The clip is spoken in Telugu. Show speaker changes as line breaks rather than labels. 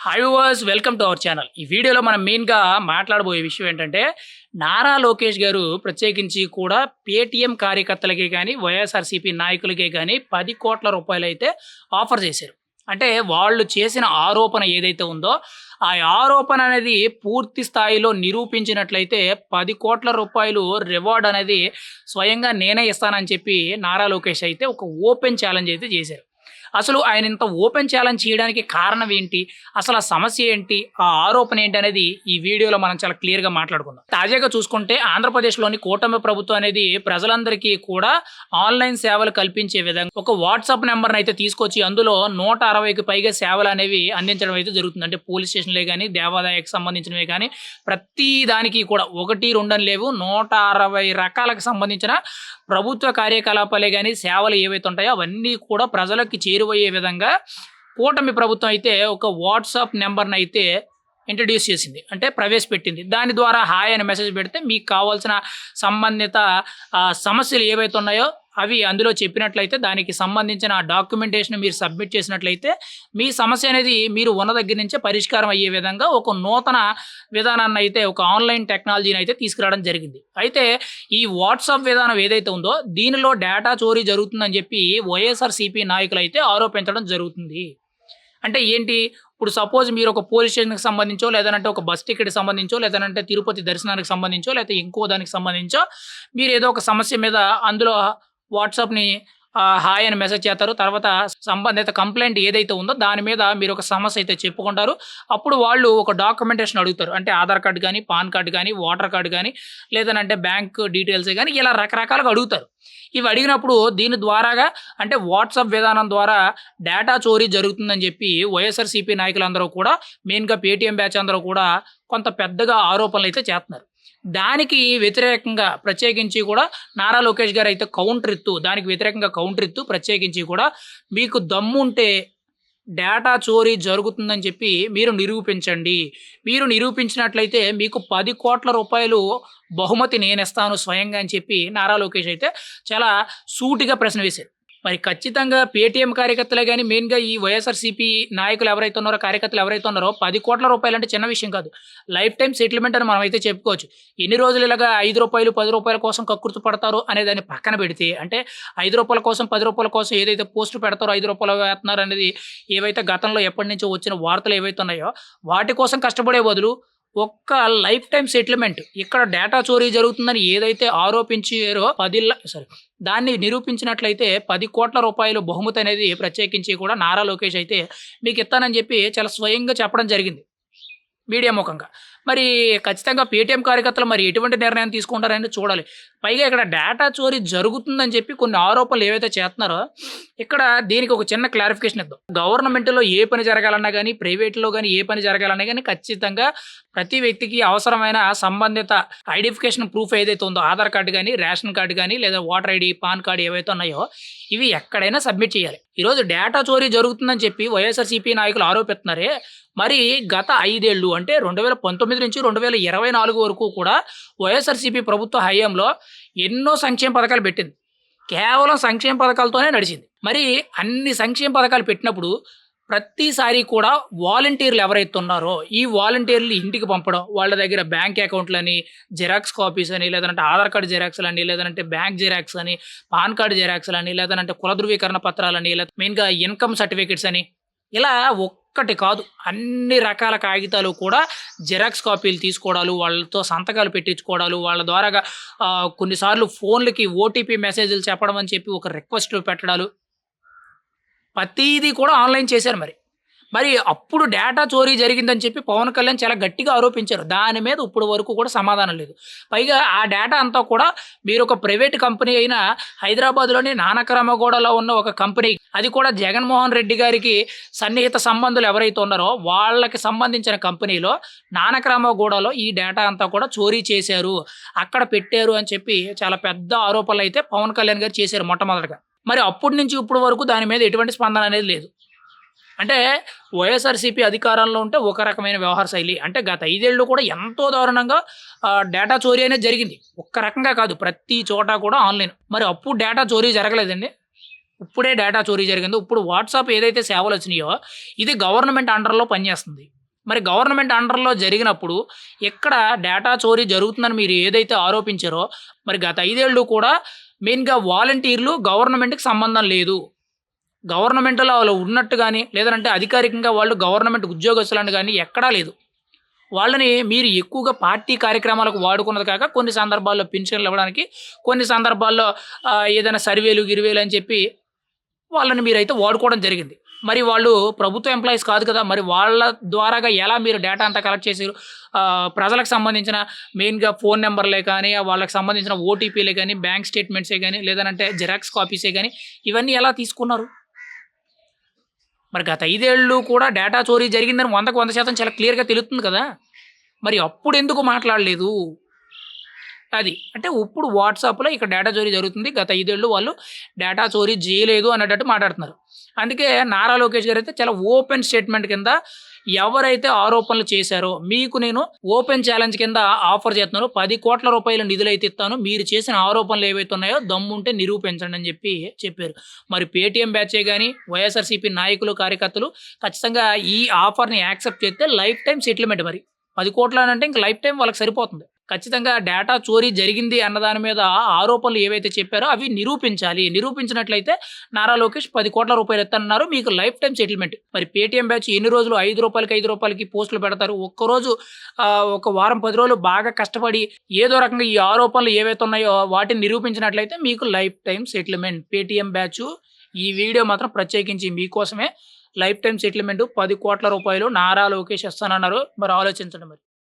Hi viewers, welcome to our channel. ఈ వీడియోలో మనం మెయిన్‌గా మాట్లాడబోయే విషయం ఏంటంటే, నారా లోకేష్ గారు ప్రత్యేకించి కూడా పేటీఎం కార్యకర్తలకే గాని, వైఎస్ఆర్‌సీపీ నాయకులకే గాని 10,00,00,000 రూపాయలైతే ఆఫర్ చేశారు. అంటే వాళ్ళు చేసిన ఆరోపణ ఏదైతే ఉందో, ఆ ఆరోపణ అనేది పూర్తి స్థాయిలో నిరూపించినట్లయితే 10,00,00,000 రూపాయలు రివార్డ్ అనేది స్వయంగా నేనే ఇస్తానని చెప్పి నారా లోకేష్ అయితే ఒక ఓపెన్ ఛాలెంజ్ అయితే చేశారు. అసలు ఆయన ఇంత ఓపెన్ ఛాలెంజ్ చేయడానికి కారణం ఏంటి? అసలు ఆ సమస్య ఏంటి? ఆ ఆరోపణ ఏంటి అనేది ఈ వీడియోలో మనం చాలా క్లియర్‌గా మాట్లాడుకుందాం. తాజాగా చూసుకుంటే ఆంధ్రప్రదేశ్‌లోని కూటమి ప్రభుత్వం అనేది ప్రజలందరికీ కూడా ఆన్‌లైన్ సేవలు కల్పించే విధంగా ఒక వాట్సాప్ నంబర్‌ని అయితే తీసుకొచ్చి అందులో 160కి పైగా సేవలనేవి అందించడం అయితే జరుగుతుంది. అంటే పోలీస్ స్టేషన్‌లే గాని, దేవాదాయకు సంబంధించినవే గాని ప్రతి దానికి కూడా 1, 2 అని లేవు 160 రకాలకు సంబంధించిన ప్రభుత్వ కార్యకలాపాలే గాని, సేవలు ఏవైతే ఉంటాయో అవన్నీ కూడా ప్రజలకి చేరువయ్యే విధంగా కూటమి ప్రభుత్వం అయితే ఒక వాట్సాప్ నంబర్‌నైతే ఇంట్రొడ్యూస్ చేసింది. అంటే ప్రవేశపెట్టింది. దాని ద్వారా హాయ్ అని మెసేజ్ పెడితే మీకు కావాల్సిన సంబంధిత సమస్యలు ఏవైతే ఉన్నాయో అవి అందులో చెప్పినట్లయితే దానికి సంబంధించిన డాక్యుమెంటేషన్ మీరు సబ్మిట్ చేసినట్లయితే మీ సమస్య అనేది మీరు ఉన్న దగ్గర నుంచే పరిష్కారం అయ్యే విధంగా ఒక నూతన విధానాన్ని అయితే ఒక ఆన్‌లైన్ టెక్నాలజీని అయితే తీసుకురావడం జరిగింది. అయితే ఈ వాట్సాప్ విధానం ఏదైతే ఉందో దీనిలో డేటా చోరీ జరుగుతుందని చెప్పి వైఎస్ఆర్‌సీపీ నాయకులైతే ఆరోపించడం జరుగుతుంది. అంటే ఏంటి? ఇప్పుడు సపోజ్ మీరు ఒక పోలీస్ స్టేషన్‌కి సంబంధించో, లేదనంటే ఒక బస్ టికెట్‌కి సంబంధించో, లేదనంటే తిరుపతి దర్శనానికి సంబంధించో, లేతే ఇంకో దానికి సంబంధించో మీరేదో ఒక సమస్య మీద అందులో వాట్సాప్‌ని హాయ్ అని మెసేజ్ చేస్తారు. తర్వాత సంబంధిత కంప్లెయింట్ ఏదైతే ఉందో దాని మీద మీరు ఒక సమస్య అయితే చెప్పుకుంటారు. అప్పుడు వాళ్ళు ఒక డాక్యుమెంటేషన్ అడుగుతారు. అంటే ఆధార్ కార్డ్ గాని, పాన్ కార్డ్ గాని, ఓటర్ కార్డ్ గాని, లేదనంటే బ్యాంక్ డీటెయిల్సే గాని ఇలా రకరకాలుగా అడుగుతారు. ఇవి అడిగినప్పుడు దీని ద్వారాగా అంటే వాట్సాప్ విధానం ద్వారా డేటా చోరీ జరుగుతుందని చెప్పి వైఎస్ఆర్‌సీపీ నాయకులందరూ కూడా మెయిన్‌గా పేటీఎం బ్యాచ్ అందరూ కూడా కొంత పెద్దగా ఆరోపణలైతే చేస్తున్నారు. దానికి వ్యతిరేకంగా ప్రత్యేకించి కూడా నారా లోకేష్ గారైతే దానికి వ్యతిరేకంగా కౌంటర్ ఇత్తూ ప్రత్యేకించి కూడా మీకు దమ్ముంటే డేటా చోరీ జరుగుతుందని చెప్పి మీరు నిరూపించండి. మీరు నిరూపించినట్లయితే మీకు 10,00,00,000 రూపాయలు బహుమతి నేనిస్తాను స్వయంగా అని చెప్పి నారా లోకేష్ అయితే చాలా సూటిగా ప్రశ్న వేశారు. మరి ఖచ్చితంగా పేటీఎం కార్యకర్తలే గాని మెయిన్‌గా ఈ వైఎస్ఆర్‌సీపీ నాయకులు ఎవరైతే ఉన్నారో, కార్యకర్తలు ఎవరైతే ఉన్నారో 10,00,00,000 రూపాయలంటే చిన్న విషయం కాదు. లైఫ్ టైమ్ సెటిల్‌మెంట్ అని మనమైతే చెప్పుకోవచ్చు. ఎన్ని రోజులు ఇలాగా రూ. 5, రూ. 10 కోసం కక్కుర్తి పడతారు అనే దాన్ని పక్కన పెడితే అంటే రూ. 5 కోసం, రూ. 10 కోసం ఏదైతే పోస్టులు పెడతారో రూ. 5 వేస్తున్నారు అనేది ఏవైతే గతంలో ఎప్పటినుంచో వచ్చిన వార్తలు ఏవైతే ఉన్నాయో వాటి కోసం కష్టపడే బదులు ఒక్క లైఫ్ టైమ్ సెటిల్‌మెంట్ ఇక్కడ డేటా చోరీ జరుగుతుందని ఏదైతే ఆరోపించారో దాన్ని నిరూపించినట్లయితే 10,00,00,000 రూపాయలు బహుమతి అనేది ప్రత్యేకించి కూడా నారా లోకేష్ అయితే మీకు ఇస్తానని చెప్పి చాలా స్వయంగా చెప్పడం జరిగింది మీడియా ముఖంగా. మరి ఖచ్చితంగా పేటీఎం కార్యకర్తలు మరి ఎటువంటి నిర్ణయం తీసుకుంటారనేది చూడాలి. పైగా ఇక్కడ డేటా చోరీ జరుగుతుందని చెప్పి కొన్ని ఆరోపణలు ఏవైతే చేస్తున్నారో ఇక్కడ దీనికి ఒక చిన్న క్లారిఫికేషన్ ఇద్దాం. గవర్నమెంట్‌లో ఏ పని జరగాలన్నా గాని, ప్రైవేట్‌లో గాని ఏ పని జరగాలన్నా గాని ఖచ్చితంగా ప్రతి వ్యక్తికి అవసరమైన సంబంధిత ఐడెంటిఫికేషన్ ప్రూఫ్ ఏదైతే ఉందో ఆధార్ కార్డ్ గాని, రేషన్ కార్డ్ గాని, లేదా ఓటర్ ఐడీ, పాన్ కార్డ్ ఏవైతే ఉన్నాయో ఇవి ఎక్కడైనా సబ్మిట్ చేయాలి. ఈరోజు డేటా చోరీ జరుగుతుందని చెప్పి వైఎస్ఆర్‌సీపీ నాయకులు ఆరోపిస్తున్నారే మరి గత 5 ఏళ్ళు అంటే 2019 నుంచి 2024 వరకు కూడా వైఎస్ఆర్‌సీపీ ప్రభుత్వ హయాంలో ఎన్నో సంక్షేమ పథకాలు పెట్టింది. కేవలం సంక్షేమ పథకాలతోనే నడిచింది. మరి అన్ని సంక్షేమ పథకాలు పెట్టినప్పుడు ప్రతిసారి కూడా వాలంటీర్లు ఎవరైతే ఉన్నారో ఈ వాలంటీర్లు ఇంటికి పంపడం, వాళ్ళ దగ్గర బ్యాంక్ అకౌంట్లని, జిరాక్స్ కాపీస్ అని, లేదంటే ఆధార్ కార్డ్ జిరాక్స్‌లని, లేదంటే బ్యాంక్ జిరాక్స్ అని, పాన్ కార్డ్ జిరాక్స్‌లని, లేదంటే కుల ధృవీకరణ పత్రాలని, మెయిన్‌గా ఇన్‌కమ్ సర్టిఫికేట్స్ అని ఇలా ఒక్కటి కాదు అన్ని రకాల కాగితాలు కూడా జిరాక్స్ కాపీలు తీసుకోవడాలు, వాళ్ళతో సంతకాలు పెట్టించుకోవడాలు, వాళ్ళ ద్వారాగా కొన్నిసార్లు ఫోన్‌లకి ఓటీపీ మెసేజ్‌లు చెప్పడం అని చెప్పి ఒక రిక్వెస్ట్ పెట్టడాలు ప్రతీదీ కూడా ఆన్‌లైన్ చేశారు మరి. మరి అప్పుడు డేటా చోరీ జరిగిందని చెప్పి పవన్ కళ్యాణ్ చాలా గట్టిగా ఆరోపించారు. దాని మీద ఇప్పటి వరకు కూడా సమాధానం లేదు. పైగా ఆ డేటా అంతా కూడా మీరొక ప్రైవేట్ కంపెనీ అయిన హైదరాబాద్‌లోని నానక్రామగూడలో ఉన్న ఒక కంపెనీ, అది కూడా జగన్మోహన్ రెడ్డి గారికి సన్నిహిత సంబంధులు ఎవరైతే ఉన్నారో వాళ్ళకి సంబంధించిన కంపెనీలో నానక్రామగూడలో ఈ డేటా అంతా కూడా చోరీ చేశారు, అక్కడ పెట్టారు అని చెప్పి చాలా పెద్ద ఆరోపణలైతే పవన్ కళ్యాణ్ గారు చేశారు మొట్టమొదటగా. మరి అప్పటి నుంచి ఇప్పటి వరకు దాని మీద ఎటువంటి స్పందన అనేది లేదు. అంటే వైఎస్ఆర్‌సీపీ అధికారంలో ఉంటే ఒక రకమైన వ్యవహార శైలి. అంటే గత 5 ఏళ్ళు కూడా ఎంతో దారుణంగా డేటా చోరీ అనేది జరిగింది. ఒక్క రకంగా కాదు ప్రతి చోట కూడా ఆన్‌లైన్. మరి అప్పుడు డేటా చోరీ జరగలేదండి. ఇప్పుడే డేటా చోరీ జరిగిందో, ఇప్పుడు వాట్సాప్ ఏదైతే సేవలొచ్చినాయో, ఇది గవర్నమెంట్ అండర్‌లో పనిచేస్తుంది. మరి గవర్నమెంట్ అండర్‌లో జరిగినప్పుడు, ఇక్కడ డేటా చోరీ జరుగుతుందని మీరు ఏదైతే ఆరోపించారో, మరి గత 5 ఏళ్ళు కూడా మెయిన్‌గా వాలంటీర్లు గవర్నమెంట్‌కి సంబంధం లేదు. గవర్నమెంట్‌లో వాళ్ళు ఉన్నట్టు గాని, లేదనంటే అధికారికంగా వాళ్ళు గవర్నమెంట్ ఉద్యోగస్తులని గాని ఎక్కడా లేదు. వాళ్ళని మీరు ఎక్కువగా పార్టీ కార్యక్రమాలకు వాడుకున్నది కాక, కొన్ని సందర్భాల్లో పింఛన్‌లివ్వడానికి, కొన్ని సందర్భాల్లో ఏదైనా సర్వేలు, గిర్వేలు అని చెప్పి వాళ్ళని మీరైతే వాడుకోవడం జరిగింది. మరి వాళ్ళు ప్రభుత్వ ఎంప్లాయీస్ కాదు కదా! మరి వాళ్ళ ద్వారాగా ఎలా మీరు డేటా అంతా కలెక్ట్ చేసిర్రు? ప్రజలకు సంబంధించిన మెయిన్‌గా ఫోను నంబర్‌లే కానీ, వాళ్ళకి సంబంధించిన ఓటీపీలే గాని, బ్యాంక్ స్టేట్‌మెంట్సే గాని, లేదనంటే జిరాక్స్ కాపీసే గాని, ఇవన్నీ ఎలా తీసుకున్నారు? మరి గత 5 ఏళ్ళు కూడా డేటా చోరీ జరిగిందని 100కి 100% చాలా క్లియర్‌గా తెలుస్తుంది కదా! మరి అప్పుడెందుకు మాట్లాడలేదు? అది. అంటే ఇప్పుడు వాట్సాప్‌లో ఇక్కడ డేటా చోరీ జరుగుతుంది. గత 5 ఏళ్ళు వాళ్ళు డేటా చోరీ జేయలేదు అనేటట్టు మాట్లాడుతున్నారు. అందుకే నారా లోకేష్ గారైతే చాలా ఓపెన్ స్టేట్‌మెంట్ కింద ఎవరైతే ఆరోపణలు చేశారో, మీకు నేను ఓపెన్ ఛాలెంజ్ కింద ఆఫర్ చేస్తున్నాను. 10,00,00,000 నిధులైతే ఇత్తాను. మీరు చేసిన ఆరోపణలు ఏవైతే ఉన్నాయో దమ్ముంటే నిరూపించండి అని చెప్పి చెప్పారు. మరి పేటీఎం బ్యాచే గాని, వైఎస్ఆర్‌సీపీ నాయకులు, కార్యకర్తలు ఖచ్చితంగా ఈ ఆఫర్‌ని యాక్సెప్ట్ చేస్తే లైఫ్ టైమ్ సెటిల్‌మెంట్ మరి. 10,00,00,000 అనంటే ఇంక లైఫ్ టైమ్ వాళ్ళకి సరిపోతుంది. ఖచ్చితంగా డేటా చోరీ జరిగింది అన్న దాని మీద ఆరోపణలు ఏవైతే చెప్పారో అవి నిరూపించాలి. నిరూపించినట్లయితే నారా లోకేష్ ₹10,00,00,000 ఇత్తన్నారు. మీకు లైఫ్ టైమ్ సెటిల్‌మెంట్. మరి పేటీఎం బ్యాచ్ ఎన్ని రోజులు రూ. 5కి పోస్టులు పెడతారు. ఒక్కరోజు ఒక వారం, 10 రోజులు బాగా కష్టపడి ఏదో రకంగా ఈ ఆరోపణలు ఏవైతే ఉన్నాయో వాటిని నిరూపించినట్లయితే మీకు life time settlement. Paytm batch ఈ వీడియో మాత్రం ప్రత్యేకించి మీకోసమే. Life time settlement ₹10,00,00,000 Nara Lokesh ఇస్తానన్నారు. మరి ఆలోచించండి మరి.